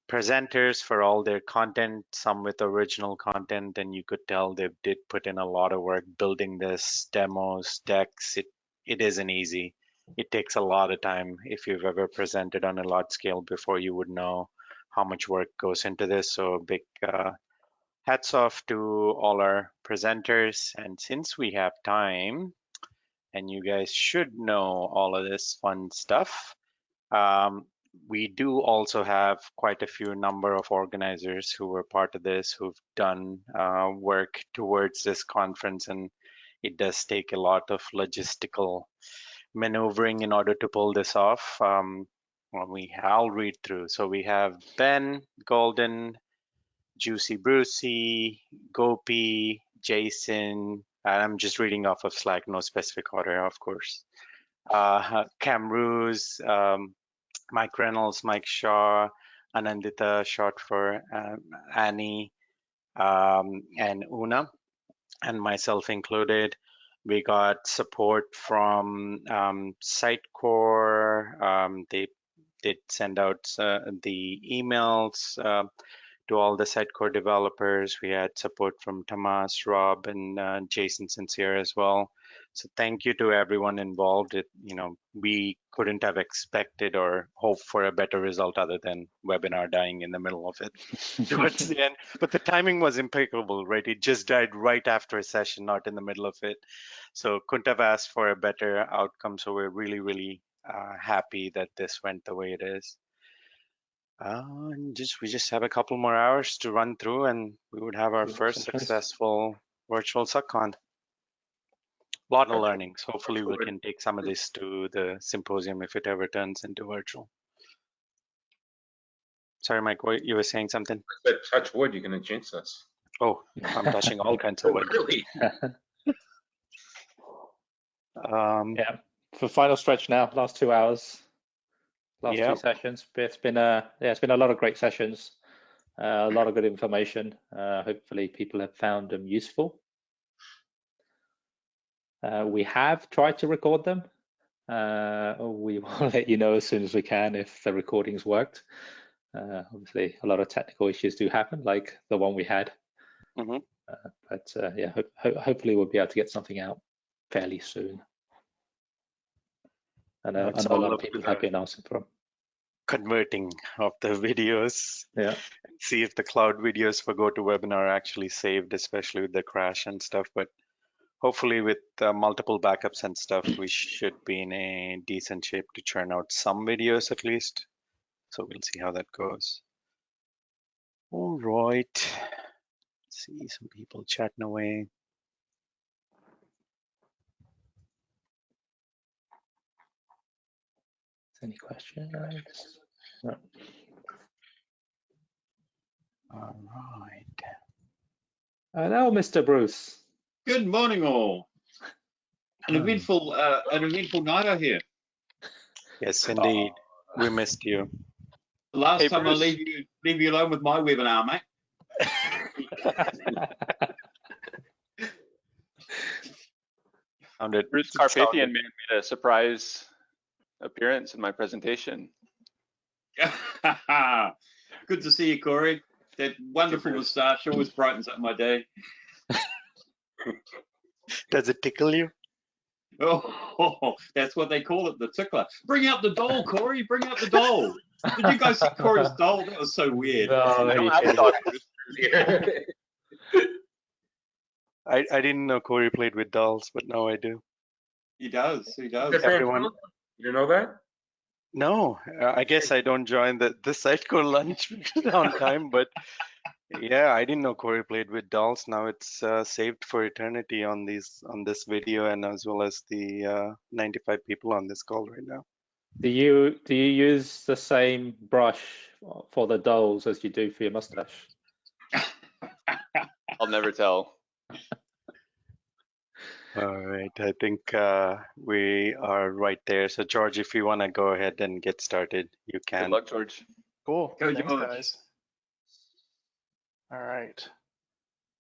Presenters for all their content, some with original content, and you could tell they did put in a lot of work building this, demos, decks. It isn't easy. It takes a lot of time. If you've ever presented on a large scale before, you would know how much work goes into this. So big hats off to all our presenters. And since we have time, and you guys should know all of this fun stuff, we do also have quite a few number of organizers who were part of this, who've done work towards this conference, and it does take a lot of logistical maneuvering in order to pull this off. I'll read through. So we have Ben, Golden, Juicy Brucey, Gopi, Jason. I'm just reading off of Slack, no specific order, of course. Cam Ruse, Mike Reynolds, Mike Shaw, Anandita, short for Annie, and Una, and myself included. We got support from Sitecore. They did send out the emails to all the Sitecore developers. We had support from Tomas, Rob, and Jason Sincere as well. So thank you to everyone involved. We couldn't have expected or hoped for a better result other than webinar dying in the middle of it towards the end. But the timing was impeccable, right? It just died right after a session, not in the middle of it. So couldn't have asked for a better outcome. So we're really, really happy that this went the way it is. We just have a couple more hours to run through, and we would have our first successful virtual SUGCON. A lot of learnings. Hopefully we can take some of this to the symposium if it ever turns into virtual. Sorry, Mike, you were saying something? I said, touch wood, you're going to jinx us. Oh, I'm touching all kinds of wood. Really? Yeah, for final stretch now, last 2 hours, last two sessions. But it's been a lot of great sessions, a lot of good information. Hopefully people have found them useful. We have tried to record them. We will let you know as soon as we can if the recordings worked. Obviously, a lot of technical issues do happen, like the one we had. Mm-hmm. Hopefully we'll be able to get something out fairly soon. I know a lot of people have been asking for them. Converting of the videos. Yeah. See if the cloud videos for GoToWebinar are actually saved, especially with the crash and stuff. But hopefully with multiple backups and stuff, we should be in a decent shape to churn out some videos at least. So we'll see how that goes. All right. See some people chatting away. Any questions? No. All right. Hello, Mr. Bruce. Good morning, all. An eventful night, I hear. Yes, indeed. We missed you. The last Hey, time Bruce. I leave you alone with my webinar, mate. Bruce Carpathian made a surprise appearance in my presentation. Good to see you, Corey. That wonderful moustache always brightens up my day. Does it tickle you? Oh, that's what they call it, the tickler. Bring out the doll, Corey. Bring out the doll. Did you guys see Corey's doll? That was so weird. No, I don't have a dog, Bruce. I didn't know Corey played with dolls, but now I do. He does. He does. Everyone- You didn't know that? No, I guess I don't join the Sitecore lunch on time, but yeah, I didn't know Corey played with dolls. Now it's saved for eternity on this video and as well as the 95 people on this call right now. Do you use the same brush for the dolls as you do for your mustache? I'll never tell. All right, I think we are right there. So George, if you want to go ahead and get started, you Good can. luck, George. Cool. Go, Thanks, George. guys. All right.